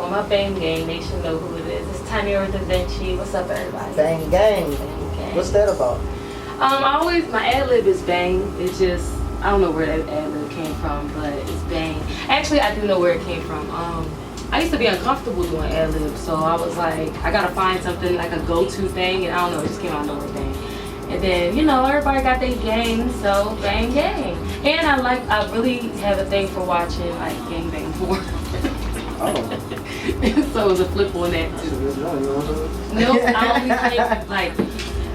For my Bang Gang, they should know who it is. It's Tyneara DaVinci. What's up, everybody? Bang Gang. Bang Gang. What's that about? My ad-lib is bang. It's just, I don't know where that ad-lib came from, but it's bang. Actually, I do know where it came from. I used to be uncomfortable doing ad-lib, so I was like, I gotta find something like a go-to thing, and I don't know, it just came out of nowhere, bang. And then, you know, everybody got their gang, so bang gang. And I really have a thing for watching like gangbang porn. Oh. So it was a flip on that too. No, I only drink like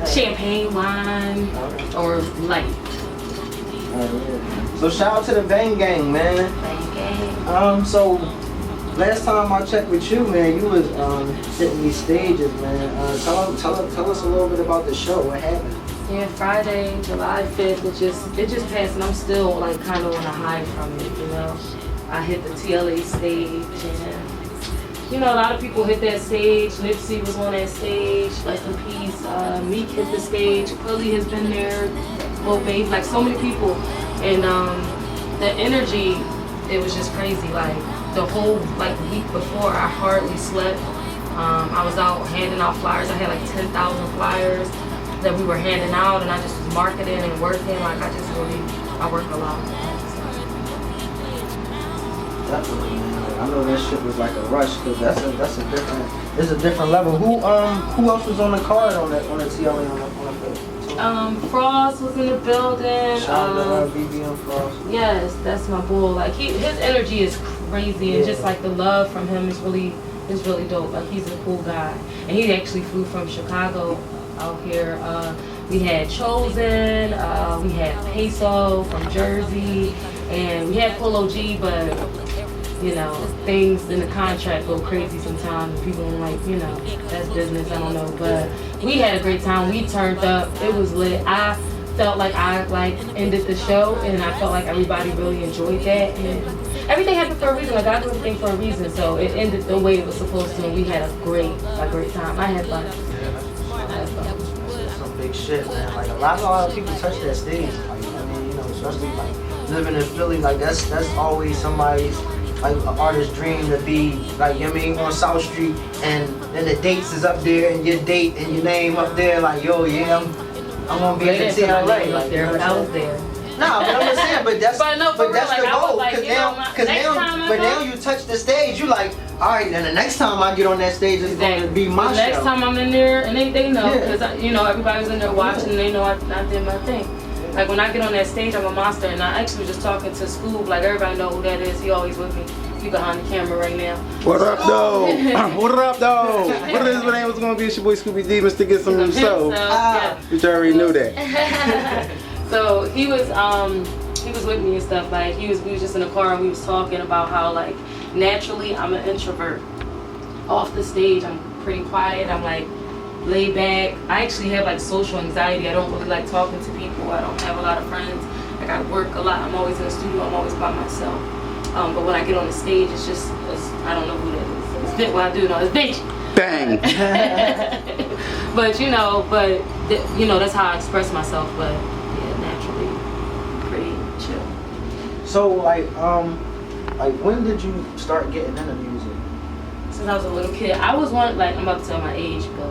champagne wine or light. So shout out to the Bang Gang, man. Bang gang. So last time I checked with you, man, you was hitting these stages, man. Tell us a little bit about the show. What happened? Yeah, Friday, July 5th. It just passed, and I'm still like kind of on a high from it. You know, I hit the TLA stage, and you know, a lot of people hit that stage. Nipsey was on that stage, rest in peace. Meek hit the stage. Quilly has been there. Well, babe, like so many people, and the energy, it was just crazy. Like the whole week before, I hardly slept. I was out handing out flyers. I had like 10,000 flyers that we were handing out, and I just was marketing and working. Like I worked a lot. Definitely, man. I know that shit was like a rush because it's a different level. Who else was on the card on the TLA on the field? Frost was in the building. Shout out to ABM Frost. Yes, that's my bull. Like his energy is crazy, and just like the love from him is really dope. Like he's a cool guy, and he actually flew from Chicago out here. We had Chosen, we had Peso from Jersey, and we had Polo G, but you know, things in the contract go crazy sometimes, and people don't like, you know, that's business, I don't know, but we had a great time. We turned up, it was lit. I felt like I ended the show, and I felt like everybody really enjoyed that, and everything happened for a reason. Like I do everything for a reason, so it ended the way it was supposed to, and we had a great time. I had fun. Some big shit, man. Like a lot of people touch that stage. Like, I mean, you know, especially like living in Philly, like that's always somebody's like an artist's dream to be like, you know what I mean, on South Street, and then the dates is up there, and your date and your name up there, like yo, yeah, I'm gonna be at the TLA. Like, there, but I was there. Nah, but I'm just saying, but that's but no, but that's real, the like, goal. Like, now you touch the stage, you like, all right, then the next time I get on that stage, it's going to be my show. Next time I'm in there, and they know, because you know, everybody's in there watching, and they know I did my thing. Like when I get on that stage, I'm a monster, and I actually was just talking to Scoob, like everybody know who that is. He always with me. He behind the camera right now. What up, though? What up, though? What it is, my name was gonna be? It's your boy Scooby D, Mr. Get Some Himself. You already knew that. So he was with me and stuff. Like we was just in the car, and we was talking about how like naturally I'm an introvert. Off the stage, I'm pretty quiet. I'm like laid back. I actually have like social anxiety. I don't really like talking to people. I don't have a lot of friends. I gotta work a lot. I'm always in the studio. I'm always by myself. But when I get on the stage, it's I don't know who that is. It's what I do know. It's bitch. Bang. But you know, that's how I express myself. But yeah, naturally, pretty chill. So like when did you start getting into music? Since I was a little kid. I was one, like, I'm about to tell my age, but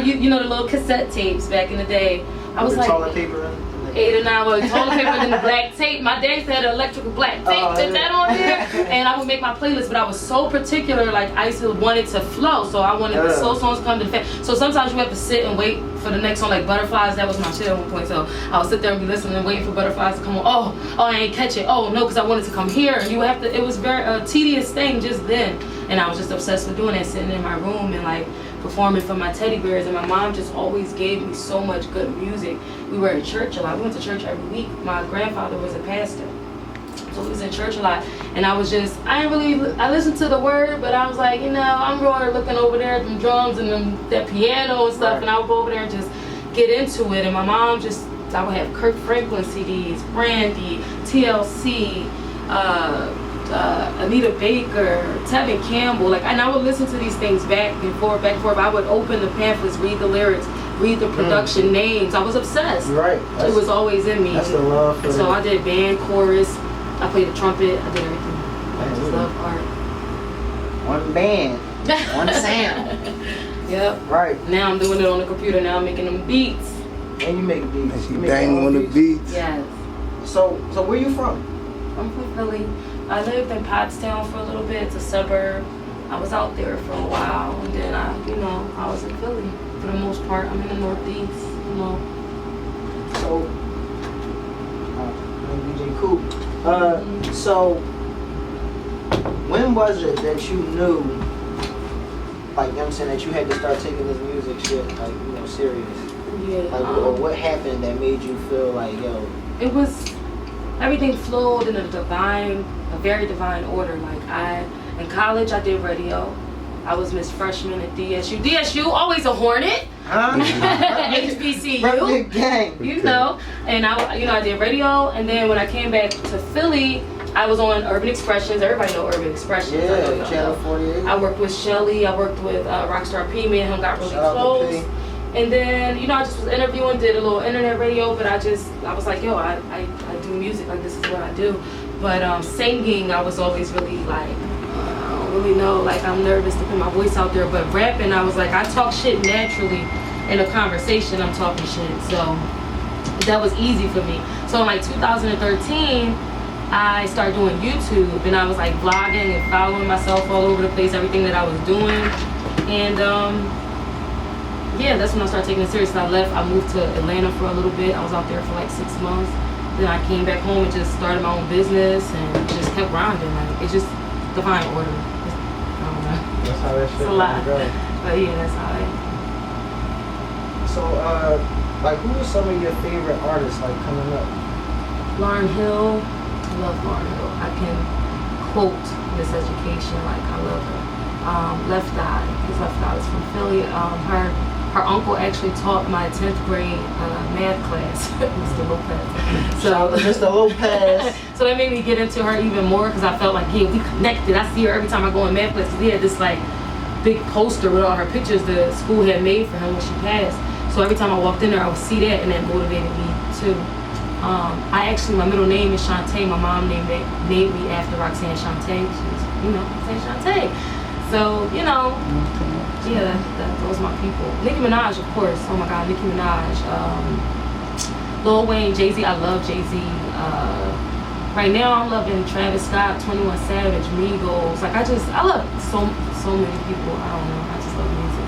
you know the little cassette tapes back in the day. I was like toilet paper 8 or 9 was toilet paper and the black tape. My dad had an electrical black tape, put that on there, and I would make my playlist. But I was so particular, like I used to want it to flow, so I wanted the slow songs to come to the fast. So sometimes you have to sit and wait for the next song, like Butterflies. That was my shit at one point. So I would sit there and be listening and waiting for Butterflies to come on. Oh, I ain't catch it. Oh no, because I wanted to come here. And you have to. It was very tedious thing just then, and I was just obsessed with doing that, sitting in my room and like performing for my teddy bears. And my mom just always gave me so much good music. We were at church a lot. We went to church every week. My grandfather was a pastor, so we was in church a lot. And I listened to the word, but I was like, you know, I'm really looking over there at them drums and that piano and stuff, and I would go over there and just get into it. And my mom I would have Kirk Franklin CDs, Brandy, TLC, Anita Baker, Tevin Campbell, and I would listen to these things back and forth. I would open the pamphlets, read the lyrics, read the production names. I was obsessed. Right. It was always in me. That's the love for So I did band, chorus, I played the trumpet, I did everything. I just love one band, one sound. Yep. Right. Now I'm doing it on the computer. Now I'm making them beats. And you make beats. And she banging on the beats. Yes. So where you from? I'm from Philly. I lived in Pottstown for a little bit. It's a suburb. I was out there for a while, and then I was in Philly for the most part. I'm in the Northeast, So, DJ Cool. So, when was it that you knew, like, you know what I'm saying, that you had to start taking this music shit, like, serious? Yeah. Like, or what happened that made you feel like, yo? It was, everything flowed in a very divine order. Like, in college, I did radio. I was Miss Freshman at DSU. DSU, always a Hornet. Huh? HBCU. Gang. And I did radio, and then when I came back to Philly, I was on Urban Expressions. Everybody know Urban Expressions. Yeah, Channel 48. I worked with Shelly. I worked with Rockstar P. Me and him got really close. And then, I just was interviewing, did a little internet radio, but I was like, yo, I do music, like this is what I do. But singing, I was always really like, I don't really know, like I'm nervous to put my voice out there. But rapping, I was like, I talk shit naturally. In a conversation, I'm talking shit. So that was easy for me. So in like 2013, I started doing YouTube, and I was like vlogging and following myself all over the place, everything that I was doing. And yeah, that's when I started taking it serious. I left, I moved to Atlanta for a little bit. I was out there for like 6 months. Then I came back home and just started my own business and just kept grinding. Like, it's just divine order. I don't know. That's how that shit It's a lot. go. But yeah, that's how it. So, like, who are some of your favorite artists, like, coming up? Lauryn Hill. I love Lauryn Hill. I can quote Miss Education, like I love her. Left Eye, because Left Eye is from Philly. Her uncle actually taught my 10th grade math class, Mr. Lopez. So Mr. Lopez. So that made me get into her even more, because I felt like, yeah, we connected. I see her every time I go in math class. We had this like big poster with all her pictures the school had made for her when she passed. So every time I walked in there, I would see that, and that motivated me too. My middle name is Shantae. My mom named me after Roxanne Shantae. She's, Roxanne Shantae. So, yeah, those are my people. Nicki Minaj, of course. Oh my God, Nicki Minaj. Lil Wayne, Jay-Z. I love Jay-Z. Right now, I'm loving Travis Scott, 21 Savage, Migos. Like, I love so many people. I don't know. I just love music.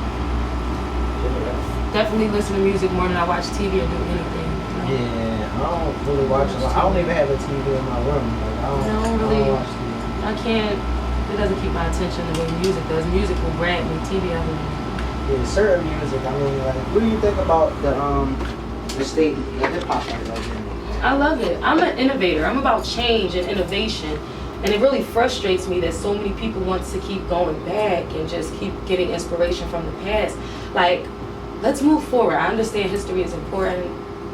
Definitely listen to music more than I watch TV or do anything. Yeah, I don't really watch a lot. I don't even have a TV in my room. Like, I don't watch TV. I can't. It doesn't keep my attention the way music does. Music will grab me. TV, I don't know. Yeah, certain music. I mean, like, what do you think about the state, the hip hop right now? I love it. I'm an innovator. I'm about change and innovation. And it really frustrates me that so many people want to keep going back and just keep getting inspiration from the past. Like, let's move forward. I understand history is important,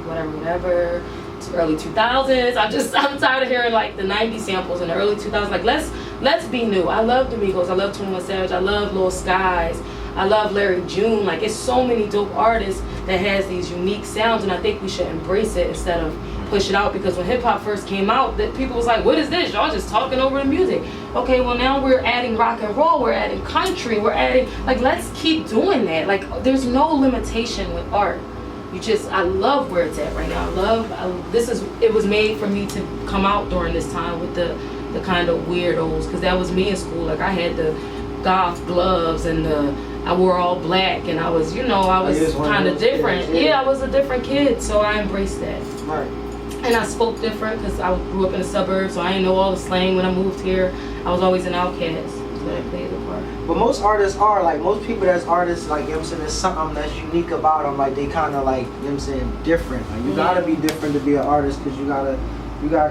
whatever. It's early 2000s. I'm tired of hearing like the 90s samples in the early 2000s. Like, let's be new. I love the Migos. I love 21 Savage. I love Lil Skies. I love Larry June. Like, it's so many dope artists that has these unique sounds, and I think we should embrace it instead of push it out. Because when hip hop first came out, that people was like, what is this? Y'all just talking over the music. Okay, well now we're adding rock and roll, we're adding country, we're adding, like, let's keep doing that. Like, there's no limitation with art. I love where it's at right now. It was made for me to come out during this time with the kind of weirdos, because that was me in school. Like, I had the goth gloves and I wore all black, and I was kind of different. Kids, yeah. I was a different kid, so I embraced that. Right. And I spoke different because I grew up in the suburbs, so I didn't know all the slang when I moved here. I was always an outcast, so that played a part. But most artists are, like, most people that's artists, like, there's something that's unique about them. Like, they kind of, like, different. Like, you gotta be different to be an artist, because you gotta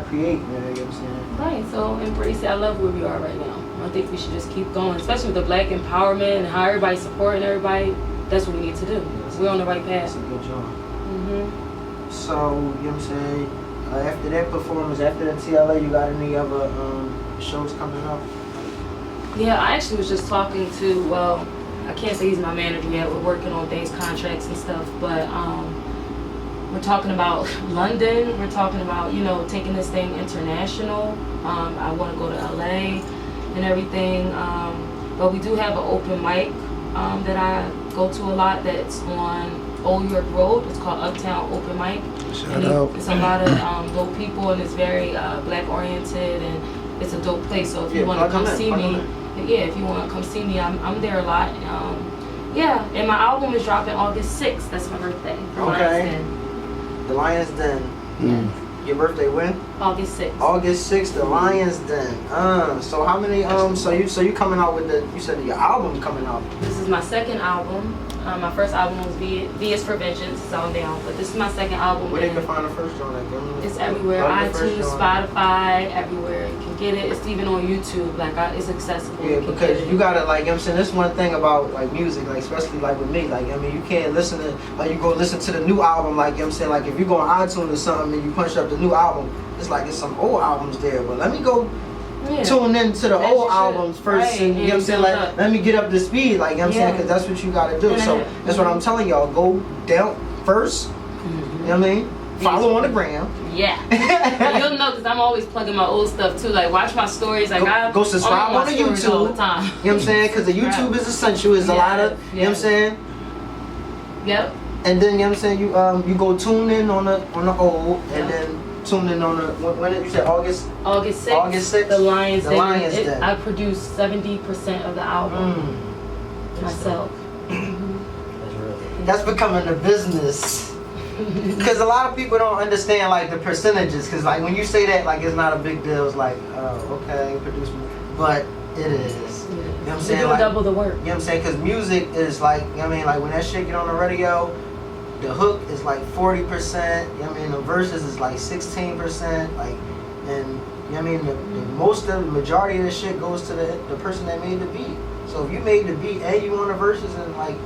create, man, you know what I'm saying? Right, so embrace it. I love where we are right now. I think we should just keep going, especially with the black empowerment and how everybody's supporting everybody. That's what we need to do. We're on the right path. That's a good job. Mm-hmm. So, you know what I'm saying? After that performance, after the TLA, you got any other shows coming up? Yeah, I actually was just talking to, I can't say he's my manager yet. We're working on days, contracts and stuff, but we're talking about London. We're talking about, taking this thing international. I want to go to LA and everything. But we do have an open mic that I go to a lot. That's on Old York Road. It's called Uptown Open Mic. Shout out. It's a lot of dope people, and it's very black oriented, and it's a dope place. So if you want to come see me, if you want to come see me, I'm there a lot. Yeah, and my album is dropping August 6th. That's my birthday. Okay. The Lions Den. Your birthday when? August 6th. August 6th, the Lions Den. So how many so you coming out with you said your album coming out. This is my second album. My first album was V is for Vengeance, it's on down. But this is my second album. Where they can find the first one? It's everywhere. iTunes, Spotify, everywhere. You can get it. It's even on YouTube. Like it's accessible. Yeah, because you gotta like, I'm saying, this one thing about like music, like especially like with me, like I mean, you can't listen to like you go listen to the new album, like I'm saying, like if you go on iTunes or something and you punch up the new album, it's like it's some old albums there. But let me go tune into the old albums first, and you know what I'm saying, like let me get up to speed, like you know what I'm saying, because that's what you gotta do. So that's what I'm telling y'all, go down first, you know what I mean, follow on the gram. You'll know, because I'm always plugging my old stuff too, like watch my stories, like go subscribe on the YouTube all the time. You know what I'm saying, because the YouTube is essential, is a lot of, you know what I'm saying. And then you know what I'm saying, you go tune in on the old, and then tune in on the, when did you say, August 6th? August 6th? The Lions Den. I produced 70% of the album myself. That's becoming a business. Because a lot of people don't understand like the percentages, because like when you say that, like it's not a big deal, it's like, oh, okay, produce me. But it is. You know what I'm saying? Like, double the work. You know what I'm saying? Because music is like, you know what I mean, like when that shit get on the radio, the hook is like 40%, you know what I mean, the verses is like 16%, like, and you know what I mean, the majority of the shit goes to the person that made the beat. So if you made the beat and you own the verses and like,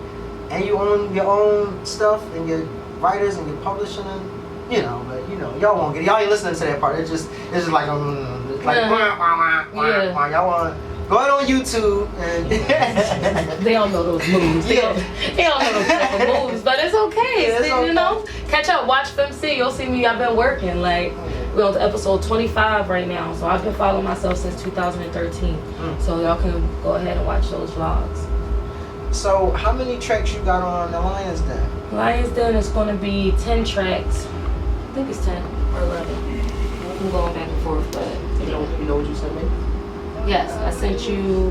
and you own your own stuff and your writers and your publishing, and you know, but you know, y'all won't get, y'all ain't listening to that part. It's just like it's like y'all want. Go ahead on YouTube and they don't know those moves. They don't know those type of moves, but it's okay. Yeah, it's okay. You know, catch up, watch FEMCEE. You'll see me. I've been working. Like we're on to episode 25 right now, so I've been following myself since 2013. So y'all can go ahead and watch those vlogs. So how many tracks you got on the Lions Den? Lions Den is going to be 10 tracks. I think it's 10 or 11. I'm going back and forth, but you know what you sent me? Yes, I sent you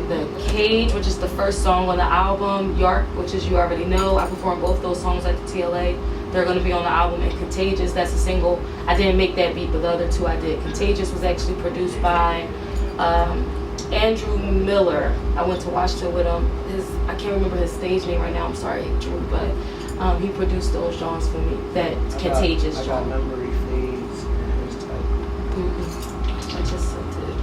the Cage, which is the first song on the album, Yark, which is You Already Know. I performed both those songs at the TLA. They're going to be on the album, and Contagious, that's a single. I didn't make that beat, but the other two I did. Contagious was actually produced by Andrew Miller. I went to Washington with him. I can't remember his stage name right now, I'm sorry, Drew, but he produced those songs for me. That Contagious I got Memory Fades and his type. I just sent it.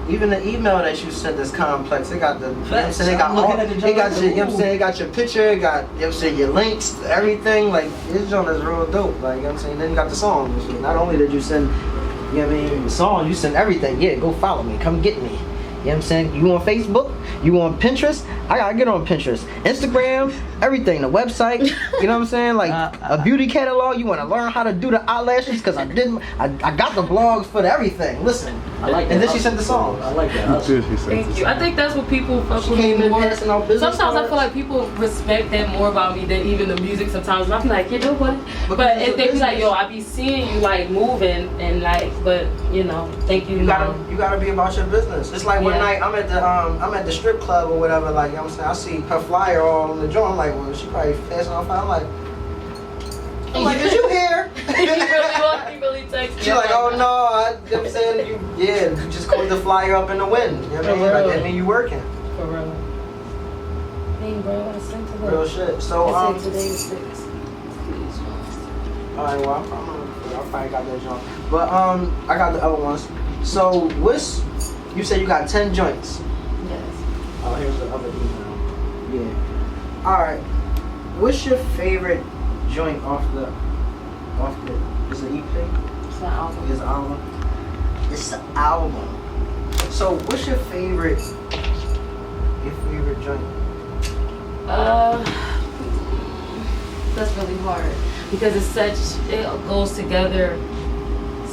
Even the email that you sent is complex. It got the, you know what I'm saying, it got all, it got your, you know what I'm saying, it got your picture, it got, you know what I'm saying, your links, everything. Like this joint is real dope. Like you know what I'm saying. Then you got the song. Not only did you send, you know what I mean, the song, you send everything. Yeah, go follow me, come get me. You know what I'm saying? You on Facebook? You on Pinterest? I gotta get on Pinterest. Instagram, everything, the website, you know what I'm saying? Like a beauty catalog, you wanna learn how to do the eyelashes? Cause I got the blogs for everything. Listen. I like that. And then she sent the songs. I like that. Thank you. I think that's what people fuck with me more. Sometimes I feel like people respect that more about me than even the music sometimes. And I be like, you know what? But if they be like, yo, I be seeing you like moving and like, but you know, thank you. You gotta be about your business. It's like one night I'm at the strip club or whatever, like you know what I'm saying, I see her flyer all on the joint. I'm like, well, she probably passing off. I'm like, is you here? he really texted me. She's like, oh no, you know what I'm saying, you just caught the flyer up in the wind. You know what I mean? Like that mean you working. For real. Hey bro, I sent to them. Real shit. So I said today is 6. Alright, well I probably got that joint. But I got the other ones. So you said you got 10 joints. Yes. Oh, here's the other email. Yeah. Alright. What's your favorite joint off the is it EP? It's an album. It's an album. It's an album. So what's your favorite joint? That's really hard. because it goes together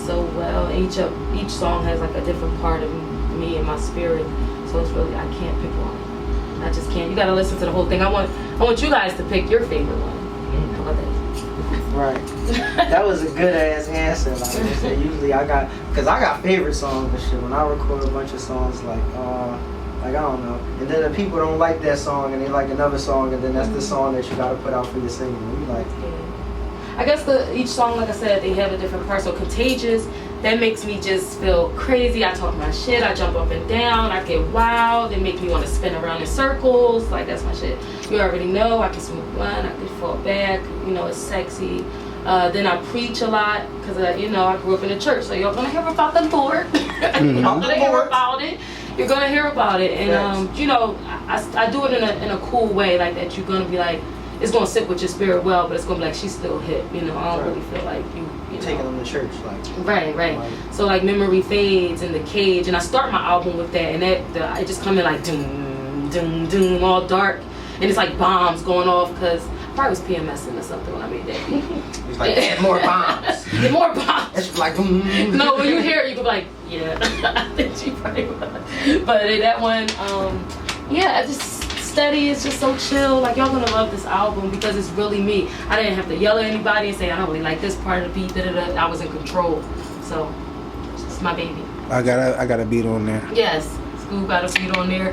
so well. Each song has like a different part of me and my spirit, so it's really, I can't pick one. I just can't. You gotta listen to the whole thing. I want you guys to pick your favorite one. How about that? Right. That was a good ass answer. Like I said, usually I got favorite songs and shit. When I record a bunch of songs, like I don't know, and then the people don't like that song and they like another song, and then that's the song that you gotta put out for your single. You like. I guess each song, like I said, they have a different part. So Contagious, that makes me just feel crazy. I talk my shit, I jump up and down, I get wild, it makes me want to spin around in circles. Like, that's my shit. You already know, I can smoke blunt, I can fall back, you know, it's sexy. Then I preach a lot, because, you know, I grew up in the church, so you're going to hear about the Lord. You're going to hear about it. You're going to hear about it. And, you know, I do it in a cool way, like that you're going to be like, it's gonna sit with your spirit well, but it's gonna be like, she's still hip, you know. I don't really feel like you know. Taking them to church, like. Right. So like Memory Fades and The Cage, and I start my album with that, and I just come in like doom, doom, doom, all dark, and it's like bombs going off, because I probably was PMSing or something when I made that beat. It's like, add more bombs. Get more bombs. It's like, no, when you hear it, you go like, yeah, I think she probably was. But that one, yeah, I just. Steady, it's just so chill. Like, y'all gonna love this album because it's really me. I didn't have to yell at anybody and say I don't really like this part of the beat. I was in control, so it's my baby. I got a beat on there. Yes, School got a beat on there.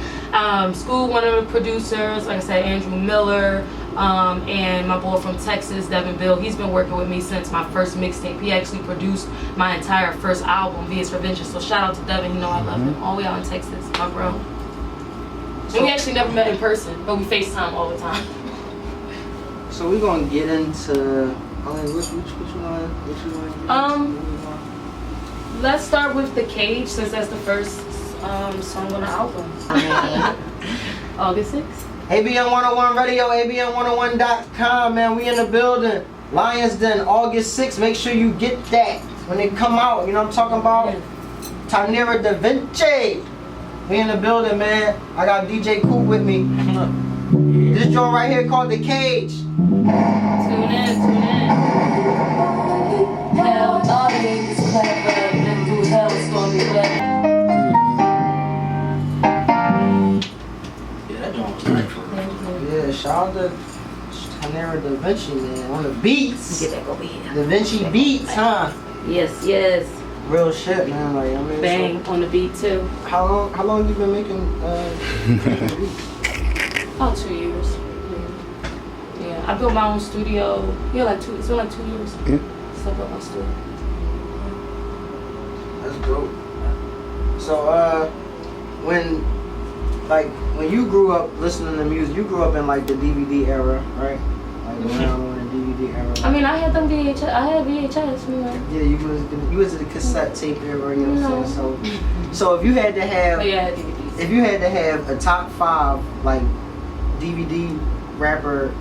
School, one of the producers, like I said, Andrew Miller, and my boy from Texas, Devin Bill. He's been working with me since my first mixtape. He actually produced my entire first album, V is for Vengeance. So shout out to Devin. You know I love him. All the way out in Texas, my bro. And we actually never met in person, but we FaceTime all the time. So we're gonna get into, which one? Let's start with The Cage, since that's the first song on the album. August 6th. ABM101 Radio, ABM101.com, man. We in the building. Lions Den, August 6th. Make sure you get that when they come out. You know what I'm talking about? Tyneara DaVinci. We in the building, man. I got DJ Coop with me. This joint right here called The Cage. Tune in. Hell, all the niggas clever. Been through hell, it's gonna be wet. Yeah, that joint was nice. Yeah, shout out to Tyneara DaVinci, man. On the beats. Get back over here. DaVinci beats, huh? Yes. Real shit, man. Like, I mean, bang on the beat too. How long you been making beats? About 2 years. Yeah, I built my own studio. Yeah, it's been like 2 years. Yeah. So I built my studio. That's dope. So when you grew up listening to music, you grew up in like the DVD era, right? Like around when the DVD era. I mean, I had them VHS. I had VHS. You know. Yeah, you was in the cassette tape era. You know what I'm saying? So if you had to have, but yeah, I had DVDs. If you had to have a top 5 like DVD rapper, you know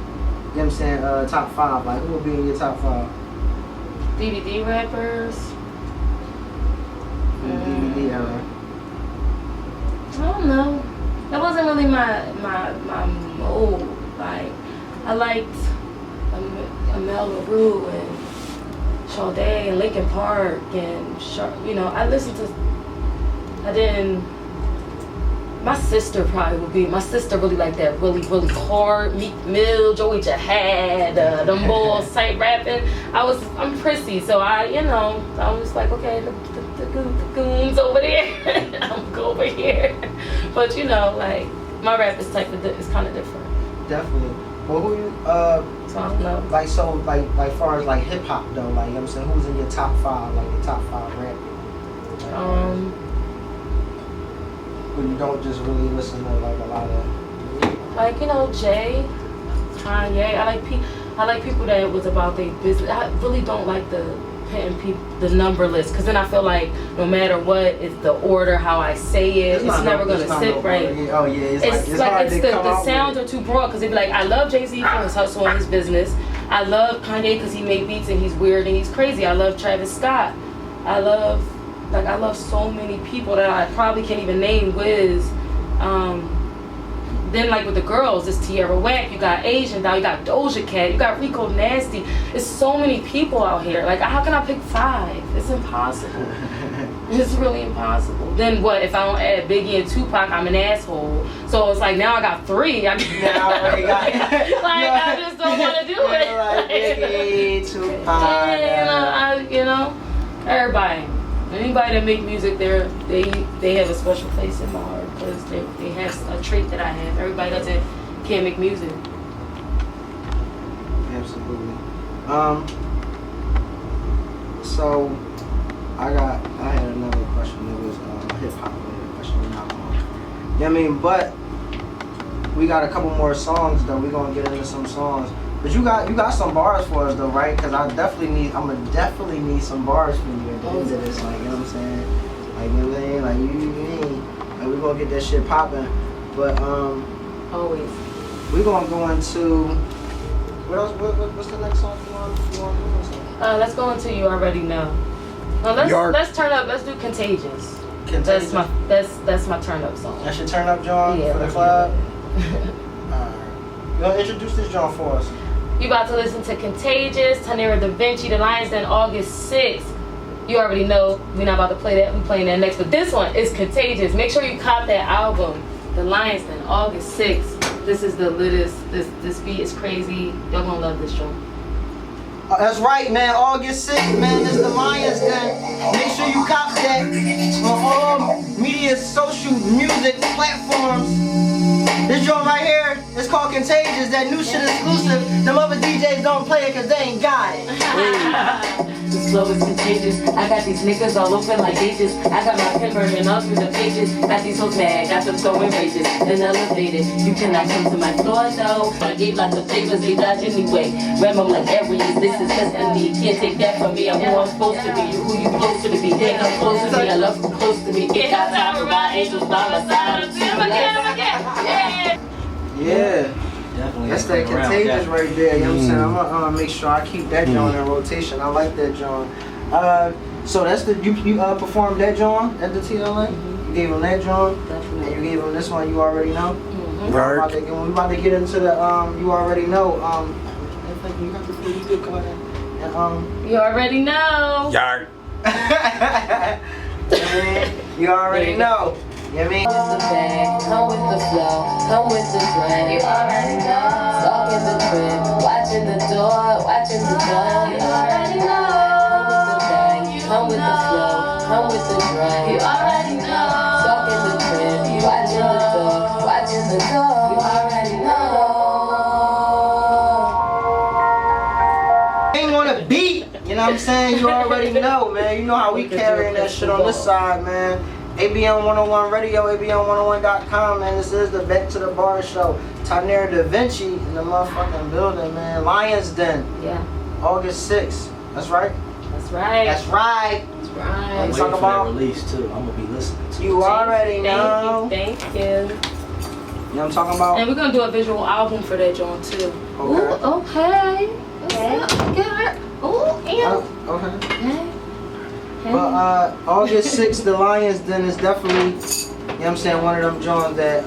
what I'm saying? Top 5, like who would be in your top 5? DVD rappers. DVD era. I don't know. That wasn't really my mode. Like, I liked Amel LaRue and Sade and Linkin Park and you know, I listened to. My sister probably would be. My sister really liked that really hard Meek Mill, Joey Jihad, them boys type rapping. I'm prissy, so I was like, okay, the goons over there. I'm gonna go over here. But you know, like my rap is kind of different. Definitely. Well, who you So I don't know. Like far as like hip hop though, like you know what I'm saying, who's in your top 5, like your top 5 rap? But you don't just really listen to like a lot of like, you know, Jay, Kanye. I like people that was about their business. I really don't like the number list, because then I feel like no matter what, it's the order how I say it. It's never gonna sit right. Oh yeah, it's hard to come the out sounds with. are too broad, because they'd be like, I love Jay-Z for his hustle and his business. I love Kanye because he made beats and he's weird and he's crazy. I love Travis Scott. I love so many people that I probably can't even name. Wiz, then like with the girls, it's Tyneara Whack, you got Asian Doll, you got Doja Cat, you got Rico Nasty. It's so many people out here. Like, how can I pick 5? It's impossible. It's really impossible. Then what, if I don't add Biggie and Tupac, I'm an asshole. So it's like, now I got 3. I already got it. Like, I just don't want to do it. Like Biggie, Tupac. You know, everybody. Anybody that make music, they have a special place in my heart because they have a trait that I have. Everybody can't make music. Absolutely. So I had another question. It was a hip hop related question. You know what I mean? But we got a couple more songs though. We're gonna get into some songs. But you got some bars for us though, right? Cause I'm gonna definitely need some bars from you at the end of this. Like, you know what I'm saying? Like, you know what I'm saying? Like, like we gonna get that shit popping. But Always. We're gonna go into what else? What's the next song you want to do? Let's go into You Already Know. Let's turn up. Let's do Contagious. Contagious. That's my turn up song. That should turn up, John, for the club. You gonna introduce this John for us? You about to listen to Contagious, Tyneara, DaVinci, The Lions Den, August 6th. You already know we're not about to play that. We're playing that next. But this one is Contagious. Make sure you cop that album, The Lions Den, August 6th. This is the littest. This beat is crazy. Y'all gonna love this joint. That's right, man. August 6th, man. This is The Lions Den. Make sure you cop that on all media, social, music platforms. This joint right here is called Contagious. That new shit exclusive. Them other DJs don't play it because they ain't got it. This flow is contagious. I got these niggas all open like ages. I got my pen burning all through the pages. Got these hoes mad, got them throwing rages and elevated. You cannot come to my floor though. I gave lots of favors, they dodge anyway. Remo like Aries, this is destiny. Can't take that from me. I'm who I'm supposed to be. You who you supposed to be. They come close to me. I love you close to me. Get got time for my angels by my side. Yeah. Definitely. That's that Contagious right there, you know what I'm saying? I'm gonna make sure I keep that joint in rotation. I like that joint. So that's you performed that joint at the TLA? You gave him that joint? Definitely. And you gave him this one, You Already Know? Mm-hmm. We about to get into the You Already Know. You got to you good, come on. And, You already know. Yard. You already know. You know what I mean? With the bag, come with the flow, come with the brand. You already know. Talk in the crib, watching the door, watching the gun. You already know. Come with the bag, come with the flow, come with the brand. You already know. Talk in the crib, watching the door, watching the door. You already know. Ain't on a beat, you know what I'm saying? You already know, man. You know how we carrying that shit on this side, man. ABM101 Radio, ABM101.com, man. This is the Back to the Bar show. Tyneara DaVinci in the motherfucking building, man. Lions Den. Yeah. August 6th. That's right? That's right. That's right. That's I'm right. waiting Talk for about- that release too. I'm gonna be listening to You already know. Thank you. You know what I'm talking about? And we're gonna do a visual album for that joint too. Okay. Ooh, okay. Okay. Ooh, yeah. Okay. Okay. But August 6th, the Lions Den is definitely, you know what I'm saying, one of them joints that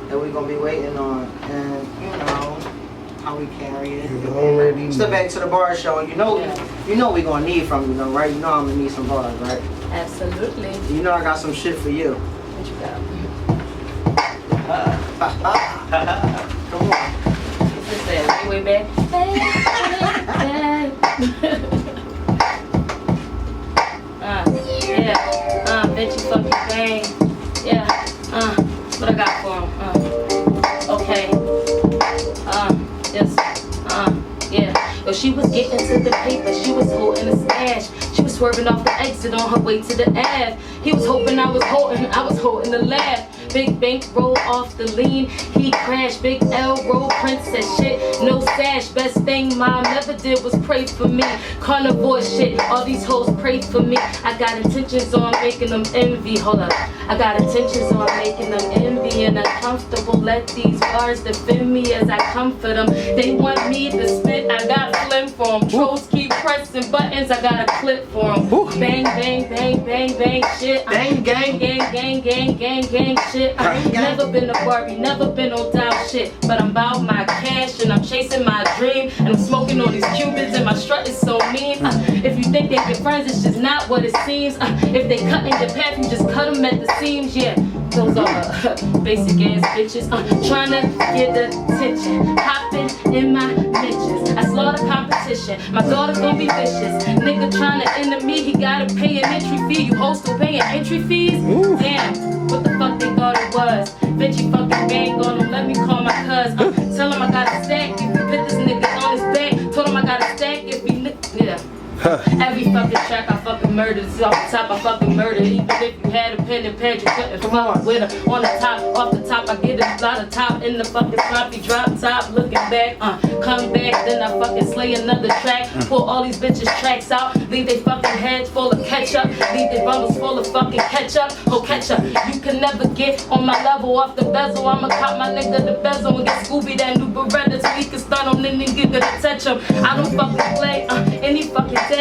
we're gonna be waiting on. And you know how we carry it. You already It's the know. Back to the Bar show, and you know we're gonna need from you, though, right? You know I'm gonna need some bars, right? Absolutely. You know I got some shit for you. What you got? Come on. What's this that? Way back. Yeah. Bet you fucking bang. Yeah. What I got for him? Okay. Yes. Yeah. Yo, she was getting to the paper. She was holding a stash. She was swerving off the exit on her way to the Ave. He was hoping I was holding the laugh. Big bank roll off the lean. He crashed. Big L roll princess shit. No sash. Best thing mom ever did was pray for me. Carnivore shit. All these hoes pray for me. I got intentions on making them envy. Hold up. I got intentions on making them envy and uncomfortable. Let these bars defend me as I comfort them. They want me to spit. I got flim for them. Trolls keep pressing buttons. I got a clip for them. Bang, bang, bang, bang, bang shit. Bang, gang. Gang, gang, gang, gang, gang shit. shit. Never been a Barbie, never been on down shit. But I'm about my cash and I'm chasing my dream. And I'm smoking on these Cubans and my strut is so mean. If you think they get friends, it's just not what it seems. If they cut in your path, you just cut them at the seams, yeah. Those are basic ass bitches. Trying to get the attention. Hopping in my niches. I slaughter competition. My daughter gonna be vicious. Nigga trying to enter me, he gotta pay an entry fee. You hoes still paying entry fees? Ooh. Damn, what the fuck they thought it was? Bitchy fucking bang on him, let me call my cuz. Tell him I got a stack if you put this nigga on his back. Told him I got a stack if he, yeah. Every fucking track I fucking murdered. This is off the top I fucking murdered. Even if you had a pen and pad, you couldn't fuck with her. On the top, off the top, I get a lot of top in the fucking sloppy drop top. Looking back, come back, then I fucking slay another track. Pull all these bitches tracks out. Leave they fucking heads full of ketchup. Leave they bundles full of fucking ketchup. Oh, ketchup. You can never get on my level off the bezel. I'ma cop my nigga the bezel and get Scooby that new Beretta so he can stun on any nigga to touch him. I don't fucking play any fucking day.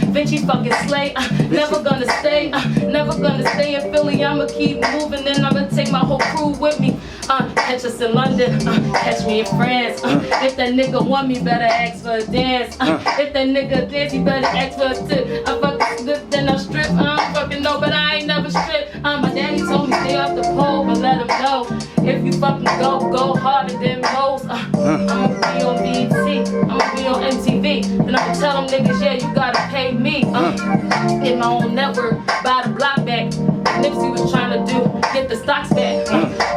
Vinci fucking slay. Never gonna stay. Never gonna stay in Philly. I'ma keep moving and I'ma take my whole crew with me. Catch us in London. Catch me in France. If that nigga want me, better ask for a dance. If that nigga dance, he better ask for a tip. I fucking slip, then I strip. I don't fucking know, but I ain't never strip. My daddy told me stay off the pole, but let him know. If you fucking go harder than most. I'ma be on BET. I'ma be on MTV. Then I'ma tell them niggas, yeah, you gotta pay me. Hit my own network, buy the block back. Nipsey was trying to do, get the stocks back.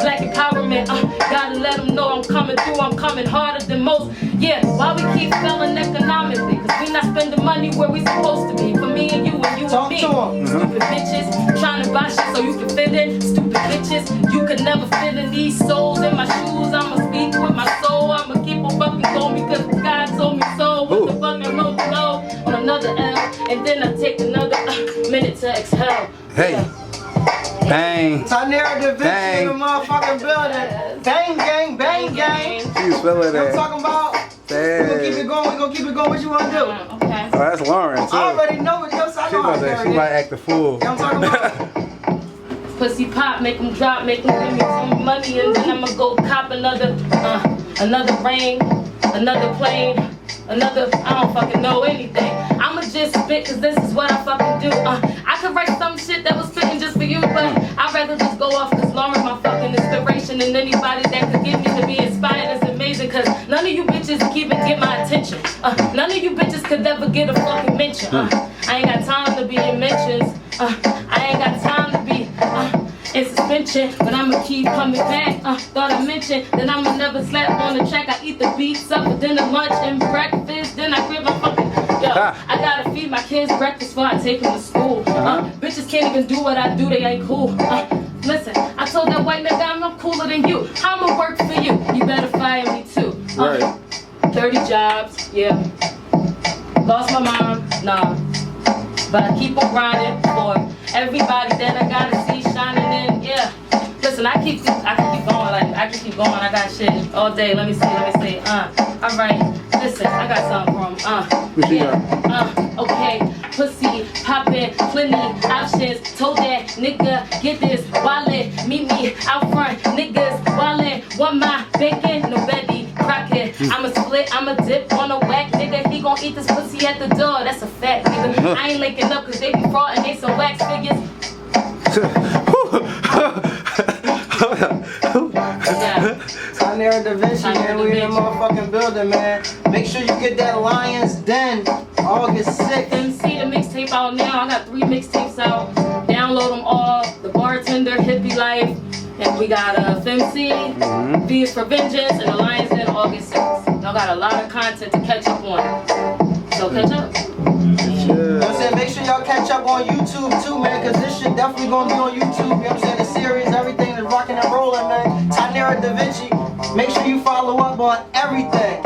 Black empowerment, gotta let them know I'm coming through, I'm coming harder than most. Yeah, why we keep failing economically? Cause we not spending money where we supposed to be. For me and you and me. Stupid bitches, trying to buy shit so you can fit in. Stupid bitches, you could never fit in these souls in my shoes. I'ma speak with my soul, I'ma keep on fucking going because God told me so. With the fucking road low on another L, and then I take another minute to exhale. Hey. Bang. Tyneara DaVinci in the motherfucking building. Bang, gang, bang, gang. She's feeling that. I'm talking about. We're gonna keep it going, What you wanna do? Okay. Oh, that's Lauren, too. I already know what you're saying. She might act the fool. You know what I'm talking about? Pussy pop, make them drop, make them give me some money, and then I'ma go cop another ring, another plane, another, I don't fucking know anything. I'ma just spit cause this is what I fucking do. I could write some shit that was spitting just for you, but I'd rather just go off cause Lauren's my fucking inspiration, and anybody that could get me to be inspired is amazing, cause none of you bitches can even get my attention. None of you bitches could ever get a fucking mention. I ain't got time to be in mentions. I ain't got time to be in suspension, but I'ma keep coming back. Thought I mentioned that I'ma never slap on the track. I eat the beats up for dinner, lunch, and breakfast. Then I grab my fucking, I gotta feed my kids breakfast before I take them to school. Bitches can't even do what I do, they ain't cool. Listen, I told that white nigga I'm cooler than you. I'ma work for you, you better fire me too. 30 jobs, yeah. Lost my mom, nah. But I keep on grinding for everybody that I gotta see shining in, yeah. Listen, I can keep going, like, I can keep going, I got shit all day, let me see, alright, listen, I got something from, okay, pussy, poppin', plenty options, told that nigga, get this, wallet, meet me out front, niggas, wallet, want my bacon, no Betty Crockett, I'ma split, I'ma dip on a whack, nigga, he gon' eat this pussy at the door, that's a fact, nigga, I ain't linking up cause they be fraud and they some wax figures. Tyneara DaVinci, man, we in the motherfucking building, man. Make sure you get that Lions Den, August 6th. FEMCEE, the mixtape out now. I got 3 mixtapes out. Download them all. The Bartender, Hippie Life, and we got FEMCEE, V is for Vengeance, and the Lions Den, August 6th. Y'all got a lot of content to catch up on. So catch up. You know what I'm saying? Make sure y'all catch up on YouTube too, man, because this shit definitely gonna be on YouTube. You know what I'm saying? The series, everything is rocking and rolling, man. Tyneara DaVinci. Make sure you follow up on everything.